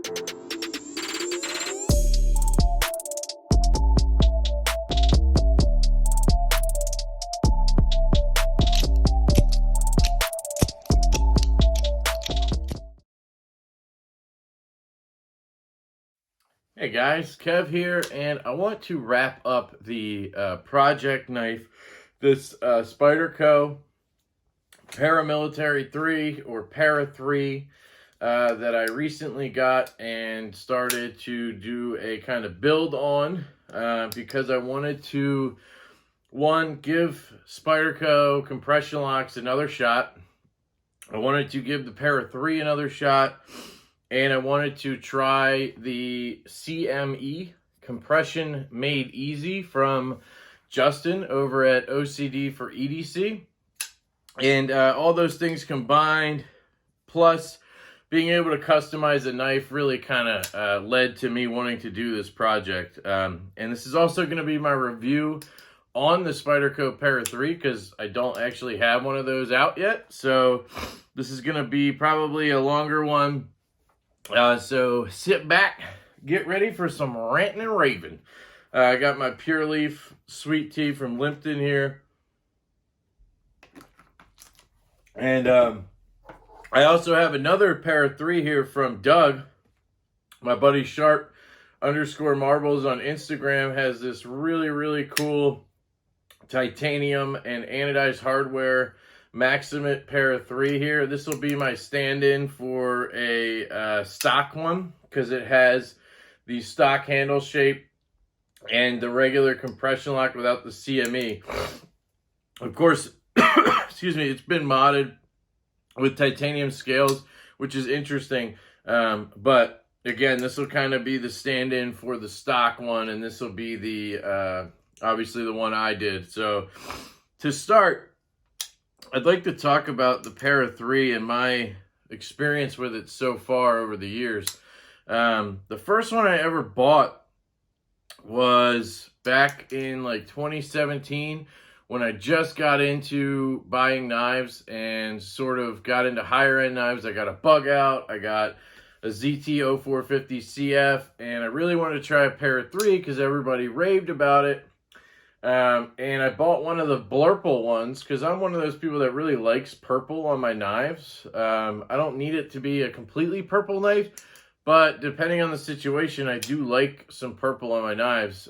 Hey guys, Kev here, and I want to wrap up the project knife, this Spyderco Paramilitary 3 or Para 3 that I recently got and started to do a kind of build on because I wanted to, one, give Spyderco compression locks another shot. I wanted to give the Para 3 another shot. And I wanted to try the CME, Compression Made Easy, from Justin over at OCD for EDC. And all those things combined, plus being able to customize a knife, really kind of led to me wanting to do this project. And this is also going to be my review on the Spyderco Para 3, because I don't actually have one of those out yet. So this is going to be probably a longer one. So sit back, get ready for some ranting and raving. I got my Pure Leaf sweet tea from Lipton here. And I also have another Para 3 here from Doug. My buddy Sharp _marbles on Instagram has this really, really cool titanium and anodized hardware Maximate Para 3 here. This will be my stand-in for a stock one, because it has the stock handle shape and the regular compression lock without the CME. Of course, excuse me, it's been modded with titanium scales, which is interesting. But again, this will kind of be the stand-in for the stock one, and this will be the obviously the one I did. So to start, I'd like to talk about the Para 3 and my experience with it so far over the years. The first one I ever bought was back in like 2017, when I just got into buying knives and sort of got into higher end knives. I got a Bug Out, I got a ZT-0450 CF, and I really wanted to try a Para 3 because everybody raved about it. And I bought one of the blurple ones because I'm one of those people that really likes purple on my knives. I don't need it to be a completely purple knife, but depending on the situation, I do like some purple on my knives.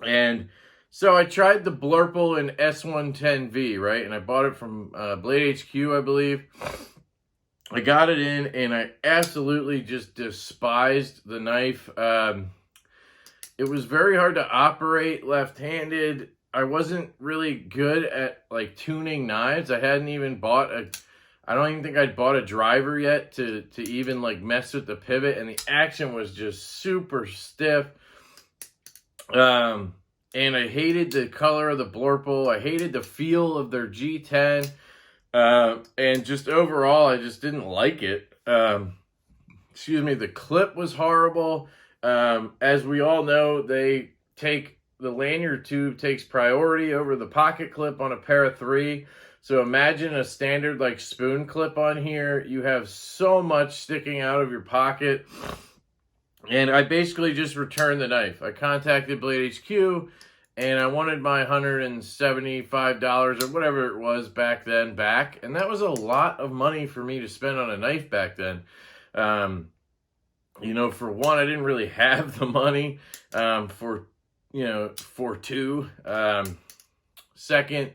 And so I tried the blurple in S110V, right? And I bought it from Blade HQ, I believe. I got it in, and I absolutely just despised the knife. It was very hard to operate left-handed. I wasn't really good at like tuning knives. I hadn't even bought I don't even think I'd bought a driver yet to even like mess with the pivot, and the action was just super stiff. And I hated the color of the blurple. I hated the feel of their G10. And just overall, I just didn't like it. Excuse me, the clip was horrible. As we all know, the lanyard tube takes priority over the pocket clip on a Para 3. So imagine a standard like spoon clip on here. You have so much sticking out of your pocket. And I basically just returned the knife. I contacted Blade HQ, and I wanted my $175 or whatever it was back then back. And that was a lot of money for me to spend on a knife back then. You know, for one, I didn't really have the money for two. Second,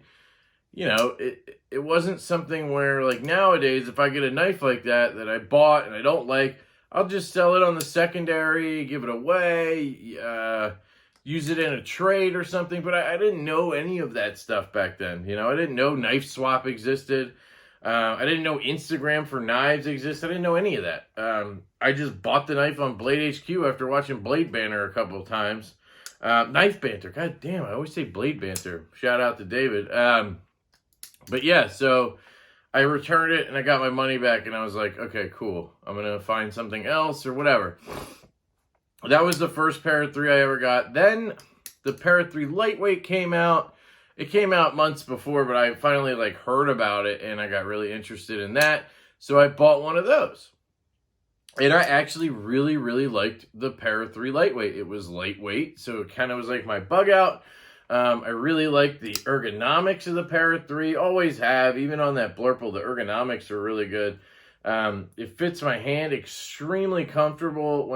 you know, it wasn't something where, like, nowadays, if I get a knife like that I bought and I don't like, I'll just sell it on the secondary, give it away, use it in a trade or something. But I didn't know any of that stuff back then. You know, I didn't know Knife Swap existed. I didn't know Instagram for knives exists. I didn't know any of that. I just bought the knife on Blade HQ after watching Blade Banter a couple of times. Knife Banter. God damn, I always say Blade Banter. Shout out to David. But yeah, so I returned it and I got my money back, and I was like, okay, cool. I'm going to find something else or whatever. That was the first Para 3 I ever got. Then the Para 3 Lightweight came out. It came out months before, but I finally heard about it, and I got really interested in that. So I bought one of those. And I actually really, really liked the Para 3 lightweight. It was lightweight, so it kind of was like my bug out. I really like the ergonomics of the Para 3. Always have, even on that Blurple, the ergonomics are really good. It fits my hand extremely comfortable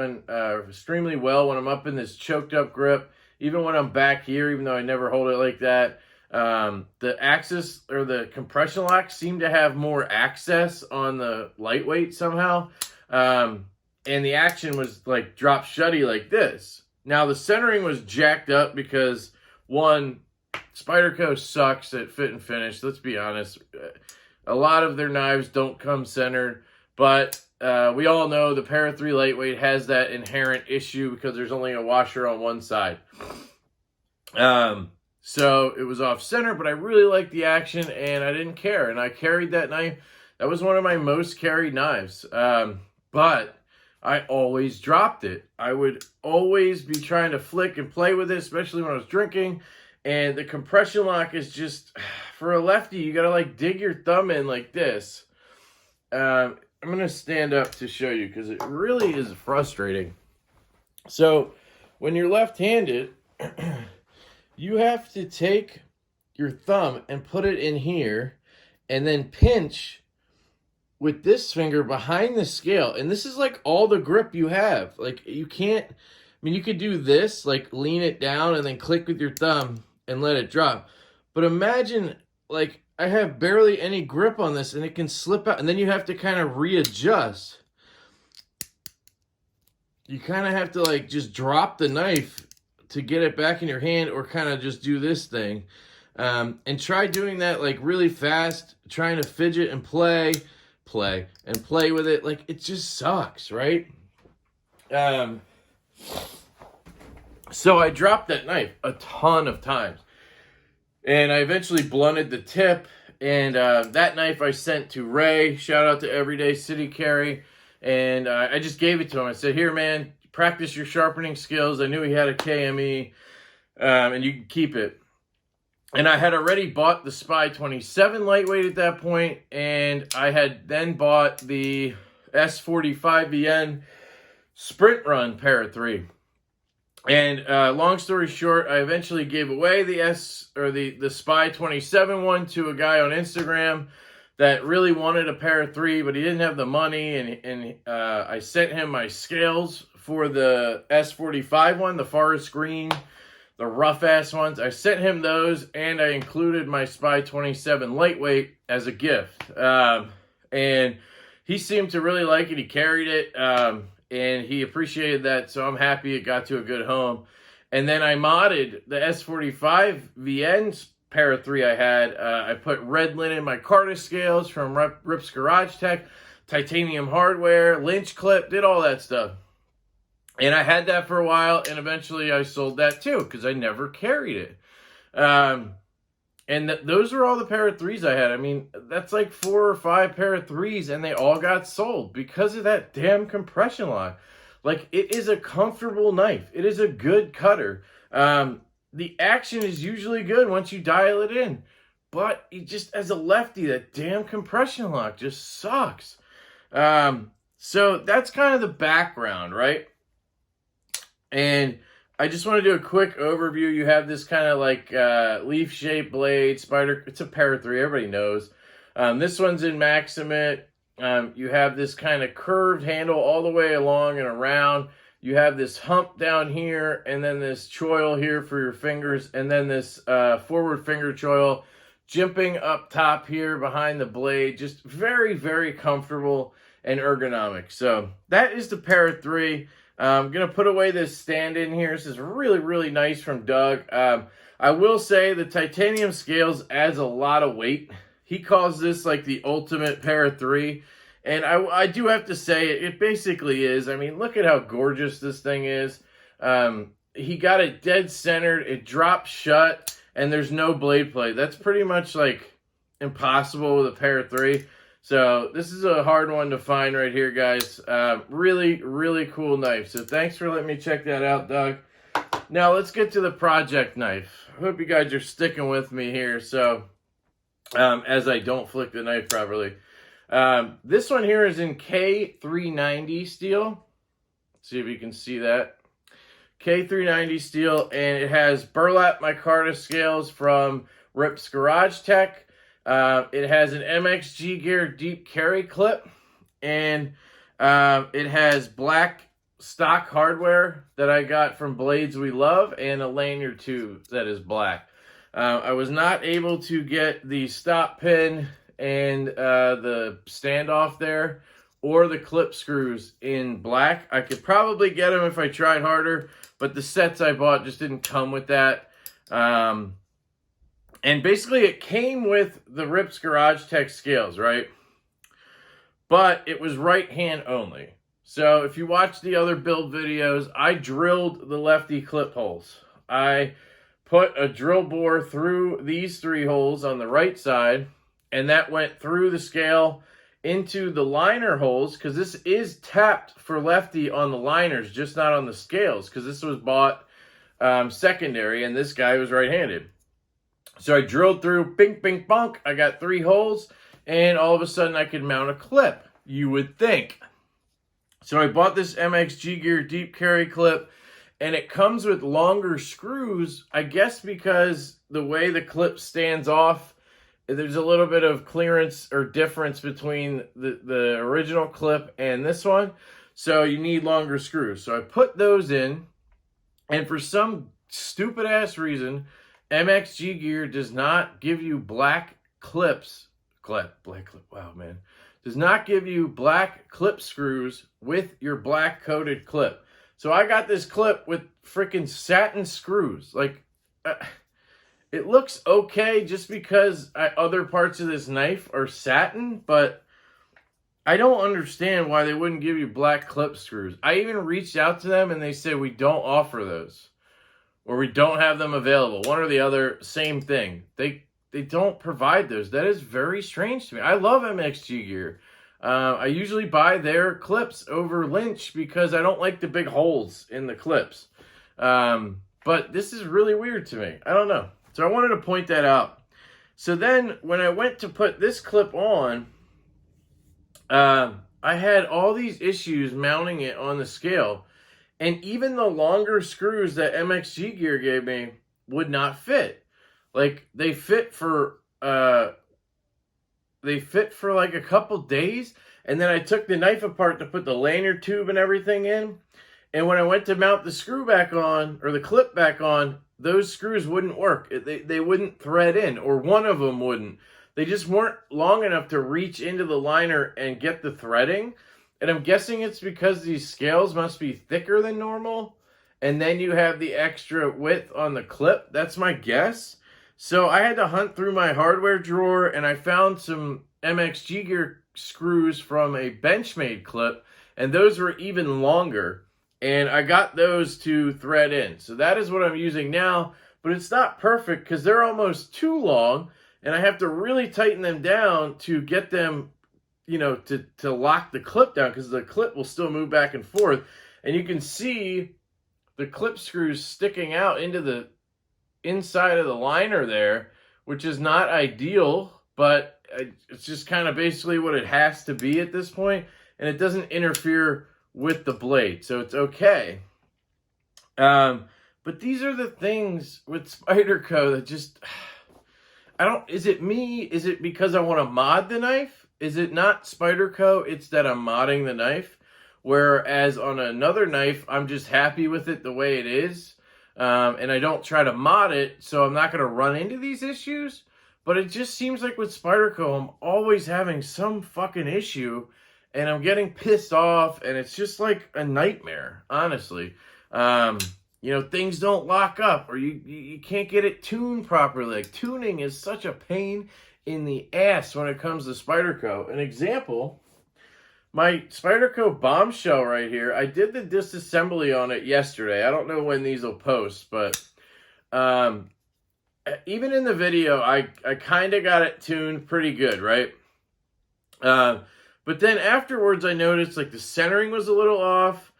extremely well when I'm up in this choked up grip. Even when I'm back here, even though I never hold it like that. The axis or the compression locks seem to have more access on the lightweight somehow. And the action was like drop shutty like this. Now the centering was jacked up because one, Spyderco sucks at fit and finish. Let's be honest. A lot of their knives don't come centered, but we all know the Para 3 lightweight has that inherent issue because there's only a washer on one side. So it was off center, but I really liked the action and I didn't care. And I carried that knife. That was one of my most carried knives. But I always dropped it. I would always be trying to flick and play with it, especially when I was drinking. And the compression lock is just, for a lefty, you got to like dig your thumb in like this. I'm going to stand up to show you because it really is frustrating. So when you're left-handed, you have to take your thumb and put it in here and then pinch with this finger behind the scale. And this is like all the grip you have. Like you can't, I mean, you could do this, like lean it down and then click with your thumb and let it drop. But imagine like I have barely any grip on this and it can slip out and then you have to kind of readjust. You kind of have to like just drop the knife to get it back in your hand or kind of just do this thing. And try doing that like really fast, trying to fidget and play with it. Like it just sucks, right? So I dropped that knife a ton of times. And I eventually blunted the tip. And that knife I sent to Ray. Shout out to Everyday City Carry. And I just gave it to him. I said, here, man, practice your sharpening skills. I knew he had a KME. And you can keep it. And I had already bought the Spy 27 lightweight at that point. And I had then bought the S45VN Sprint Run Para 3. And long story short, I eventually gave away the Spy 27 one to a guy on Instagram that really wanted a Para 3, but he didn't have the money. And I sent him my scales for the S45 one, the forest green, the rough-ass ones. I sent him those, and I included my Spy 27 lightweight as a gift. And he seemed to really like it. He carried it, and he appreciated that, so I'm happy it got to a good home. And then I modded the S45 VN Para 3 I had. I put red linen micarta scales from Rip's Garage Tech, titanium hardware, lynch clip, did all that stuff. And I had that for a while, and eventually I sold that too, because I never carried it. And those are all the Para 3s I had. I mean, that's like 4 or 5 Para 3s, and they all got sold because of that damn compression lock. Like, it is a comfortable knife. It is a good cutter. The action is usually good once you dial it in. But it just, as a lefty, that damn compression lock just sucks. So that's kind of the background, right? And I just want to do a quick overview. You have this kind of like leaf-shaped blade, it's a Para 3, everybody knows. This one's in Maximate. You have this kind of curved handle all the way along and around. You have this hump down here, and then this choil here for your fingers, and then this forward finger choil jimping up top here behind the blade. Just very, very comfortable and ergonomic. So that is the Para 3. I'm going to put away this stand in here. This is really, really nice from Doug. I will say the titanium scales adds a lot of weight. He calls this like the ultimate Para 3. And I do have to say it basically is. I mean, look at how gorgeous this thing is. He got it dead centered. It drops shut. And there's no blade play. That's pretty much like impossible with a Para 3. So this is a hard one to find right here, guys. Really, really cool knife. So thanks for letting me check that out, Doug. Now let's get to the project knife. I hope you guys are sticking with me here. So as I don't flick the knife properly. This one here is in K390 steel. Let's see if you can see that. K390 steel, and it has burlap micarta scales from Rip's Garage Tech. It has an MXG Gear deep carry clip, and it has black stock hardware that I got from Blades We Love, and a lanyard tube that is black. I was not able to get the stop pin and the standoff there, or the clip screws in black. I could probably get them if I tried harder, but the sets I bought just didn't come with that. And basically it came with the Rip's Garage Tech scales, right? But it was right hand only. So if you watch the other build videos, I drilled the lefty clip holes. I put a drill bore through these 3 holes on the right side, and that went through the scale into the liner holes, because this is tapped for lefty on the liners, just not on the scales, because this was bought secondary, and this guy was right-handed. So I drilled through, bink, bink, bonk. I got 3 holes, and all of a sudden I could mount a clip, you would think. So I bought this MXG Gear deep carry clip, and it comes with longer screws, I guess because the way the clip stands off, there's a little bit of clearance or difference between the original clip and this one. So you need longer screws. So I put those in, and for some stupid ass reason, MXG Gear does not give you black clips. Wow, man. Does not give you black clip screws with your black coated clip. So I got this clip with freaking satin screws. Like, it looks okay just because other parts of this knife are satin, but I don't understand why they wouldn't give you black clip screws. I even reached out to them and they said, we don't offer those, or we don't have them available. One or the other, same thing. They don't provide those. That is very strange to me. I love MXG Gear. I usually buy their clips over Lynch because I don't like the big holes in the clips. But this is really weird to me. I don't know. So I wanted to point that out. So then when I went to put this clip on, I had all these issues mounting it on the scale. And even the longer screws that MXG Gear gave me would not fit. Like, they fit for like a couple days. And then I took the knife apart to put the lanyard tube and everything in. And when I went to mount the screw back on, or the clip back on, those screws wouldn't work. They wouldn't thread in, or one of them wouldn't. They just weren't long enough to reach into the liner and get the threading. And I'm guessing it's because these scales must be thicker than normal, and then you have the extra width on the clip. That's my guess. So I had to hunt through my hardware drawer, and I found some MXG Gear screws from a Benchmade clip, and those were even longer. And I got those to thread in. So that is what I'm using now. But it's not perfect because they're almost too long. And I have to really tighten them down to get them, you know, to lock the clip down. Because the clip will still move back and forth. And you can see the clip screws sticking out into the inside of the liner there. Which is not ideal. But it's just kind of basically what it has to be at this point. And it doesn't interfere with the blade, so it's okay. But these are the things with Spyderco that just, is it me? Is it because I want to mod the knife? Is it not Spyderco? It's that I'm modding the knife. Whereas on another knife, I'm just happy with it the way it is. And I don't try to mod it, so I'm not going to run into these issues. But it just seems like with Spyderco, I'm always having some fucking issue. And I'm getting pissed off, and it's just like a nightmare, honestly. You know, things don't lock up, or you can't get it tuned properly. Like, tuning is such a pain in the ass when it comes to Spyderco. An example, my Spyderco bombshell right here, I did the disassembly on it yesterday. I don't know when these will post, but even in the video, I kind of got it tuned pretty good, right? But then afterwards, I noticed, like, the centering was a little off.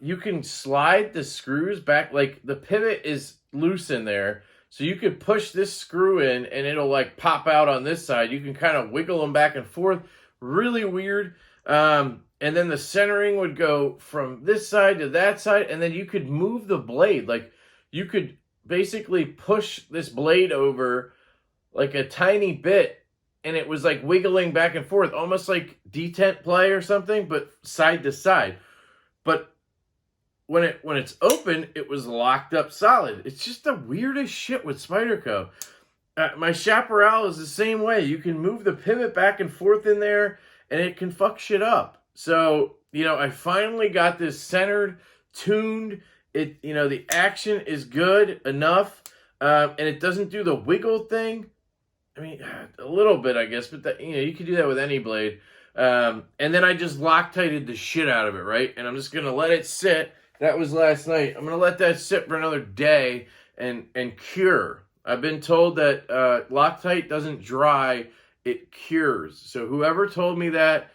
You can slide the screws back. Like, the pivot is loose in there. So you could push this screw in, and it'll, like, pop out on this side. You can kind of wiggle them back and forth. Really weird. And then the centering would go from this side to that side, and then you could move the blade. Like, you could basically push this blade over like a tiny bit, and it was like wiggling back and forth, almost like detent play or something, but side to side. But when it's open, it was locked up solid. It's just the weirdest shit with Spyderco. My Chaparral is the same way. You can move the pivot back and forth in there, and it can fuck shit up. So, I finally got this centered, tuned. The action is good enough, and it doesn't do the wiggle thing. I mean, a little bit, I guess, but you can do that with any blade. And then I just Loctited the shit out of it, right? And I'm just going to let it sit. That was last night. I'm going to let that sit for another day and cure. I've been told that Loctite doesn't dry, it cures. So whoever told me that,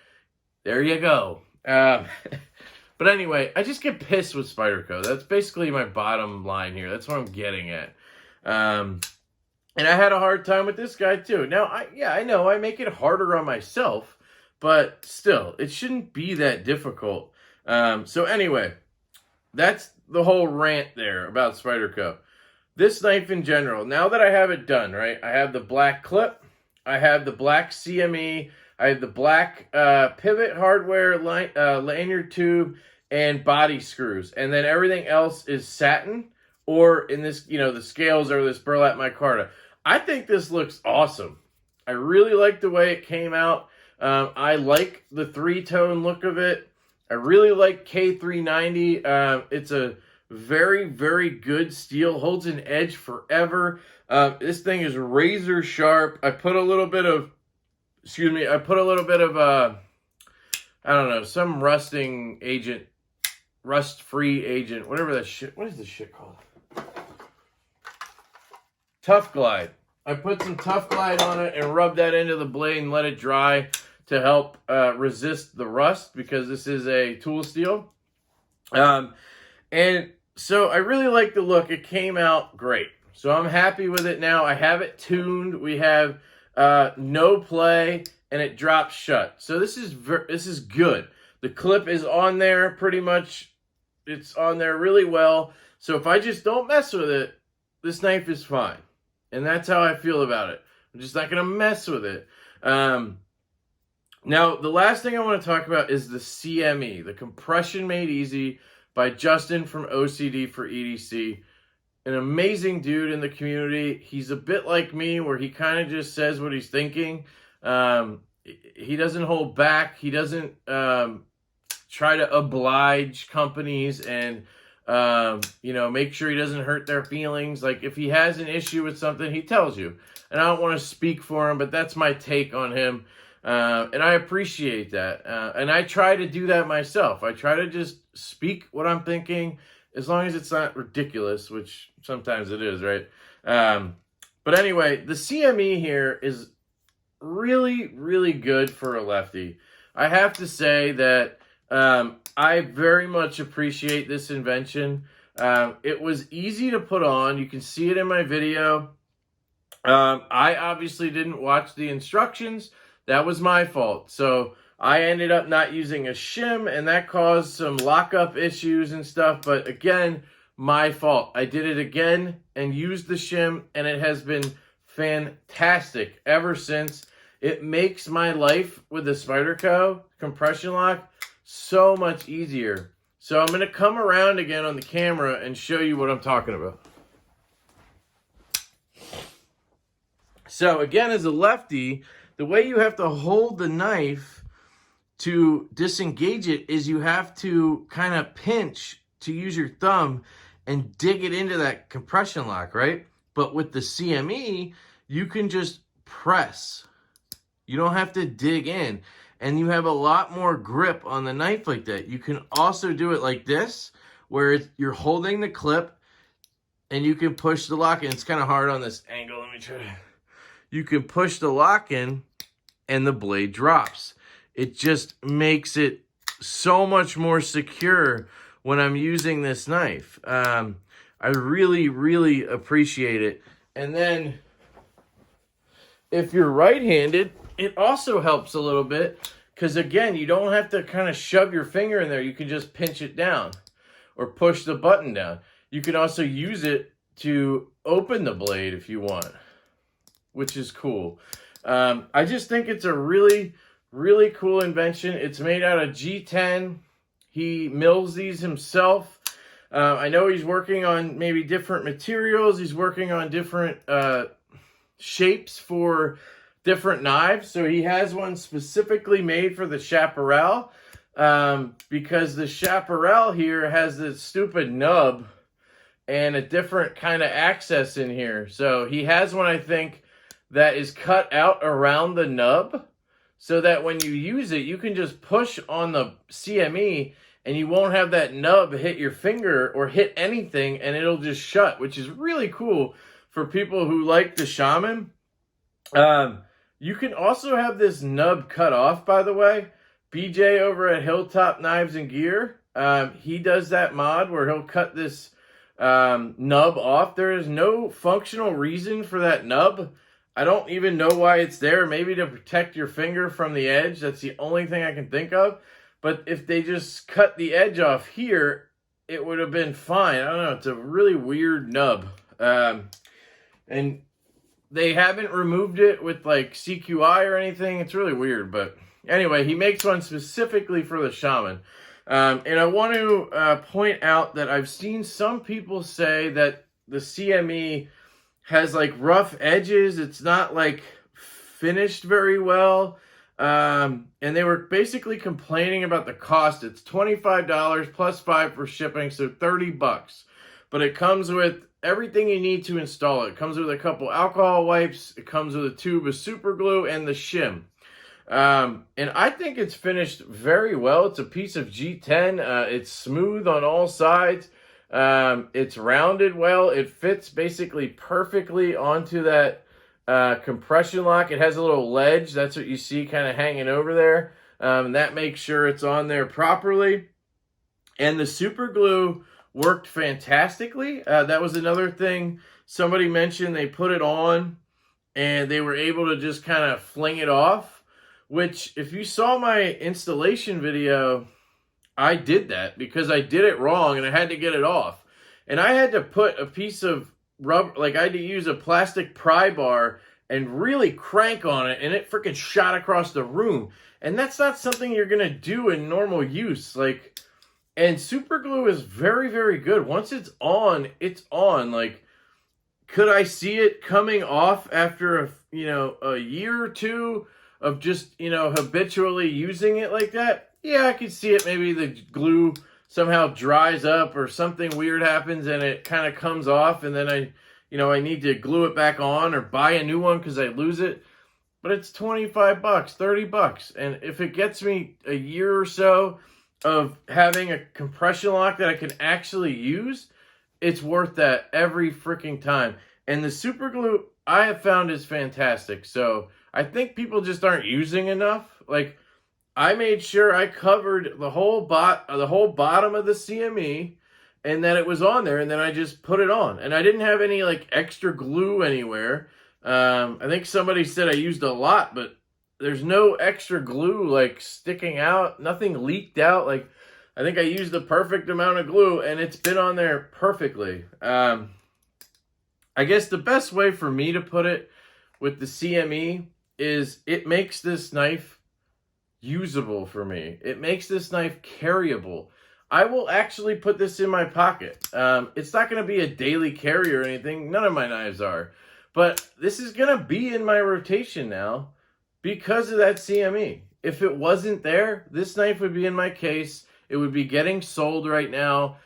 there you go. But anyway, I just get pissed with Spyderco. That's basically my bottom line here. That's what I'm getting at. And I had a hard time with this guy too. Now, I know I make it harder on myself, but still, it shouldn't be that difficult. So anyway, that's the whole rant there about Spyderco. This knife in general, now that I have it done, right? I have the black clip, I have the black CME, I have the black pivot hardware lanyard tube and body screws, and then everything else is satin, or in this, the scales are this burlap micarta. I think this looks awesome. I really like the way it came out. I like the three-tone look of it. I really like K390. It's a very, very good steel. Holds an edge forever. This thing is razor sharp. I put a little bit of, I don't know, some rusting agent, rust-free agent, whatever that shit, what is this shit called? Tough Glide. I put some Tough Glide on it and rubbed that into the blade and let it dry to help resist the rust, because this is a tool steel. And so I really like the look. It came out great. So I'm happy with it now. I have it tuned. We have no play, and it drops shut. So this is good. The clip is on there pretty much. It's on there really well. So if I just don't mess with it, this knife is fine. And that's how I feel about it. I'm just not going to mess with it. Now, the last thing I want to talk about is the CME, the Compression Made Easy by Justin from OCD for EDC. An amazing dude in the community. He's a bit like me, where he kind of just says what he's thinking. He doesn't hold back. He doesn't try to oblige companies and make sure he doesn't hurt their feelings. Like, if he has an issue with something, he tells you. And I don't want to speak for him, but that's my take on him. And I appreciate that. And I try to do that myself. I try to just speak what I'm thinking, as long as it's not ridiculous, which sometimes it is, right? But anyway, the CME here is really, really good for a lefty. I have to say that I very much appreciate this invention. It was easy to put on. You can see it in my video. I obviously didn't watch the instructions. That was my fault. So I ended up not using a shim, and that caused some lockup issues and stuff. But again, my fault. I did it again and used the shim, and it has been fantastic ever since. It makes my life with the Spyderco compression lock so much easier. So I'm going to come around again on the camera and show you what I'm talking about. So again, as a lefty, the way you have to hold the knife to disengage it is you have to kind of pinch to use your thumb and dig it into that compression lock, right? But with the CME, you can just press. You don't have to dig in. And you have a lot more grip on the knife like that. You can also do it like this, where you're holding the clip and you can push the lock in. It's kind of hard on this angle. Let me try to... You can push the lock in and the blade drops. It just makes it so much more secure when I'm using this knife. I really, really appreciate it. And then if you're right-handed, it also helps a little bit because, again, you don't have to kind of shove your finger in there. You can just pinch it down or push the button down. You can also use it to open the blade if you want, which is cool. I just think it's a really, really cool invention. It's made out of G10. He mills these himself. I know he's working on maybe different materials. He's working on different shapes for different knives. So he has one specifically made for the chaparral, because the chaparral here has this stupid nub and a different kind of access in here. So he has one, I think, that is cut out around the nub so that when you use it, you can just push on the CME and you won't have that nub hit your finger or hit anything, and it'll just shut, which is really cool for people who like the Shaman. You can also have this nub cut off, by the way. BJ over at Hilltop Knives and Gear, he does that mod where he'll cut this nub off. There is no functional reason for that nub. I don't even know why it's there. Maybe to protect your finger from the edge. That's the only thing I can think of. But if they just cut the edge off here, it would have been fine. I don't know. It's a really weird nub. And they haven't removed it with like CQI or anything. It's really weird. But anyway, he makes one specifically for the Shaman. And I want to point out that I've seen some people say that the CME has like rough edges. It's not like finished very well. And they were basically complaining about the cost. It's $25 plus $5 for shipping, so $30. But it comes with everything you need to install it. It comes with a couple alcohol wipes. It comes with a tube of super glue and the shim. And I think it's finished very well. It's a piece of G10. It's smooth on all sides. It's rounded well. It fits basically perfectly onto that compression lock. It has a little ledge. That's what you see kind of hanging over there. That makes sure it's on there properly. And the super glue worked fantastically. That was another thing somebody mentioned. They put it on and they were able to just kind of fling it off, which if you saw my installation video, I did that because I did it wrong and I had to get it off. And I had to put a piece of rubber, like I had to use a plastic pry bar and really crank on it, and it freaking shot across the room. And that's not something you're going to do in normal use. Like, and super glue is very, very good. Once it's on, it's on. Like, could I see it coming off after a year or two of just, habitually using it like that? Yeah, I could see it. Maybe the glue somehow dries up or something weird happens and it kind of comes off, and then I need to glue it back on or buy a new one because I lose it. But it's $25, $30. And if it gets me a year or so of having a compression lock that I can actually use, it's worth that every freaking time. And the super glue I have found is fantastic. So I think people just aren't using enough. Like, I made sure I covered the whole bottom of the CME and that it was on there, and then I just put it on. And I didn't have any like extra glue anywhere. I think somebody said I used a lot, but there's no extra glue like sticking out. Nothing leaked out. Like, I think I used the perfect amount of glue and it's been on there perfectly. I guess the best way for me to put it with the CME is it makes this knife usable for me. It makes this knife carryable. I will actually put this in my pocket. It's not going to be a daily carry or anything. None of my knives are. But this is going to be in my rotation now because of that CME. If it wasn't there, this knife would be in my case. It would be getting sold right now.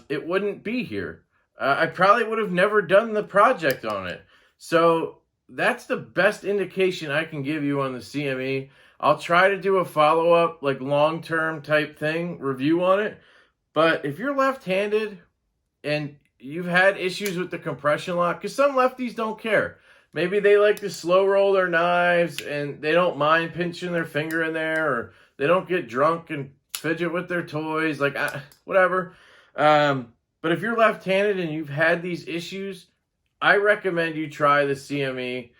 It wouldn't be here. I probably would have never done the project on it. So that's the best indication I can give you on the CME. I'll try to do a follow-up, like long-term type thing, review on it. But if you're left-handed and you've had issues with the compression lock, because some lefties don't care. Maybe they like to slow roll their knives and they don't mind pinching their finger in there, or they don't get drunk and fidget with their toys, like whatever. But if you're left-handed and you've had these issues, I recommend you try the CME.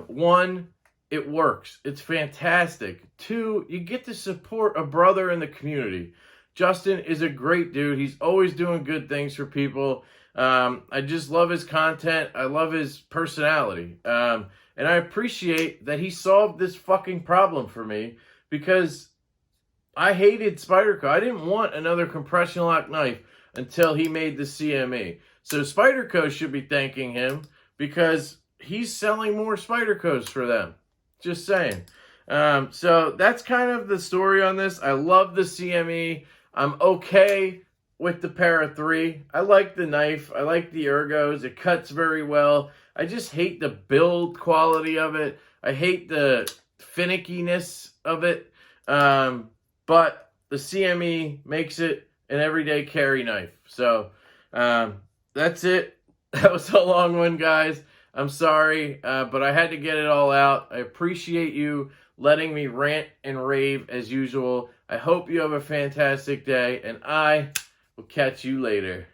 One, it works. It's fantastic. 2, you get to support a brother in the community. Justin is a great dude. He's always doing good things for people. I just love his content. I love his personality. And I appreciate that he solved this fucking problem for me, because I hated Spyderco. I didn't want another compression lock knife until he made the CME. So Spyderco should be thanking him, because he's selling more Spydercos for them. Just saying. So that's kind of the story on this. I love the CME. I'm okay with the Para 3. I like the knife. I like the ergos. It cuts very well. I just hate the build quality of it. I hate the finickiness of it. But the CME makes it an everyday carry knife. So that's it. That was a long one, guys. I'm sorry, but I had to get it all out. I appreciate you letting me rant and rave as usual. I hope you have a fantastic day, and I will catch you later.